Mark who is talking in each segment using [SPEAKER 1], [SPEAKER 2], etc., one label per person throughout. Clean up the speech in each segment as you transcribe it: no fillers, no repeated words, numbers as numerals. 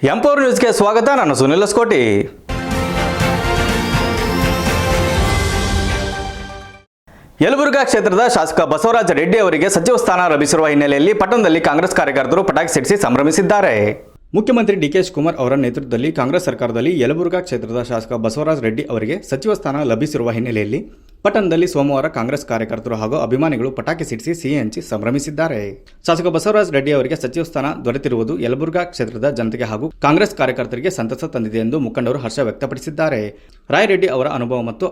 [SPEAKER 1] Empower ನ್ಯೂಸ್ಗೆ ಸ್ವಾಗತ. ನಾನು ಸುನಿಲ್ ಹೊಸಕೋಟಿ. ಯಲಬುರ್ಗಾ ಕ್ಷೇತ್ರದ ಶಾಸಕ ಬಸವರಾಜ ರೆಡ್ಡಿ ಅವರಿಗೆ ಸಚಿವ ಸ್ಥಾನ ಲಭಿಸಿರುವ ಹಿನ್ನೆಲೆಯಲ್ಲಿ ಪಟ್ಟಣದಲ್ಲಿ ಕಾಂಗ್ರೆಸ್ ಕಾರ್ಯಕರ್ತರು ಪಟಾಕಿ ಸಿಡಿಸಿ ಸಂಭ್ರಮಿಸಿದ್ದಾರೆ. ಮುಖ್ಯಮಂತ್ರಿ ಡಿ.ಕೆ. ಶಿವಕುಮಾರ್ ಅವರ ನೇತೃತ್ವದಲ್ಲಿ ಕಾಂಗ್ರೆಸ್ ಸರ್ಕಾರದಲ್ಲಿ ಯಲಬುರ್ಗಾ ಕ್ಷೇತ್ರದ ಶಾಸಕ ಬಸವರಾಜ ರೆಡ್ಡಿ ಅವರಿಗೆ ಸಚಿವ ಸ್ಥಾನ ಲಭಿಸಿರುವ ಹಿನ್ನೆಲೆಯಲ್ಲಿ ಪಟ್ಟಣದಲ್ಲಿ ಸೋಮವಾರ ಕಾಂಗ್ರೆಸ್ ಕಾರ್ಯಕರ್ತರು ಹಾಗೂ ಅಭಿಮಾನಿಗಳು ಪಟಾಕಿ ಸಿಡಿಸಿ ಸಿಹಿ ಹಂಚಿ ಸಂಭ್ರಮಿಸಿದ್ದಾರೆ. ಶಾಸಕ ಬಸವರಾಜ ರೆಡ್ಡಿ ಅವರಿಗೆ ಸಚಿವ ಸ್ಥಾನ ದೊರೆತಿರುವುದು ಯಲಬುರ್ಗಾ ಕ್ಷೇತ್ರದ ಜನತೆಗೆ ಹಾಗೂ ಕಾಂಗ್ರೆಸ್ ಕಾರ್ಯಕರ್ತರಿಗೆ ಸಂತಸ ತಂದಿದೆ ಎಂದು ಮುಖಂಡರು ಹರ್ಷ ವ್ಯಕ್ತಪಡಿಸಿದ್ದಾರೆ. ರಾಯರೆಡ್ಡಿ ಅವರ ಅನುಭವ ಮತ್ತು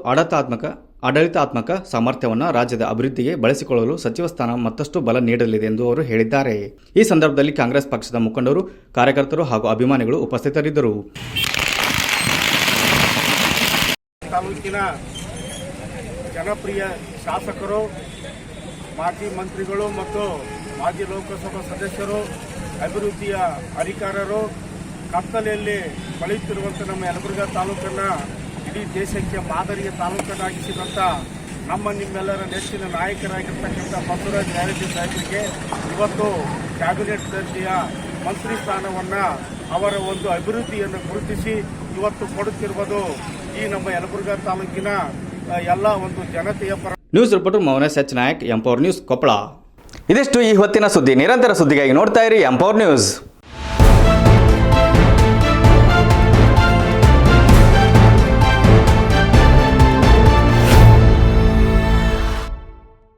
[SPEAKER 1] ಆಡಳಿತಾತ್ಮಕ ಸಾಮರ್ಥ್ಯವನ್ನು ರಾಜ್ಯದ ಅಭಿವೃದ್ಧಿಗೆ ಬಳಸಿಕೊಳ್ಳಲು ಸಚಿವ ಸ್ಥಾನ ಮತ್ತಷ್ಟು ಬಲ ನೀಡಲಿದೆ ಎಂದು ಅವರು ಹೇಳಿದ್ದಾರೆ. ಈ ಸಂದರ್ಭದಲ್ಲಿ ಕಾಂಗ್ರೆಸ್ ಪಕ್ಷದ ಮುಖಂಡರು, ಕಾರ್ಯಕರ್ತರು ಹಾಗೂ ಅಭಿಮಾನಿಗಳು ಉಪಸ್ಥಿತರಿದ್ದರು.
[SPEAKER 2] ಜನಪ್ರಿಯ ಶಾಸಕರು, ಮಾಜಿ ಮಂತ್ರಿಗಳು ಮತ್ತು ಮಾಜಿ ಲೋಕಸಭಾ ಸದಸ್ಯರು, ಅಭಿವೃದ್ಧಿಯ ಅಧಿಕಾರರು, ಕತ್ತಲೆಯಲ್ಲಿ ಕಳೆಯುತ್ತಿರುವಂಥ ನಮ್ಮ ಯಲಬುರ್ಗಾ ತಾಲೂಕನ್ನು ಇಡೀ ದೇಶಕ್ಕೆ ಮಾದರಿಯ ತಾಲೂಕನ್ನಾಗಿಸಿದಂಥ ನಿಮ್ಮೆಲ್ಲರ ನೆಚ್ಚಿನ ನಾಯಕರಾಗಿರ್ತಕ್ಕಂಥ ಬಸವರಾಜ ರೆಡ್ಡಿ ಸಾಹೇಬರಿಗೆ ಇವತ್ತು ಕ್ಯಾಬಿನೆಟ್ ದರ್ಜೆಯ ಮಂತ್ರಿ ಸ್ಥಾನವನ್ನು ಅವರ ಒಂದು ಅಭಿವೃದ್ಧಿಯನ್ನು ಗುರುತಿಸಿ ಇವತ್ತು ಕೊಡುತ್ತಿರುವುದು ಈ ನಮ್ಮ ಯಲಬುರ್ಗಾ ತಾಲೂಕಿನ ಎಲ್ಲ ಒಂದು ಜನತೆಯ ಪರ.
[SPEAKER 1] News reporter Mounesh H Nayak, empower news, Koppal. ಇದಿಷ್ಟು ಈ ಹೊತ್ತಿನ ಸುದ್ದಿ. ನಿರಂತರ ಸುದ್ದಿಗಾಗಿ ನೋಡ್ತಾ ಇರಿ ಎಂಪವರ್ ನ್ಯೂಸ್.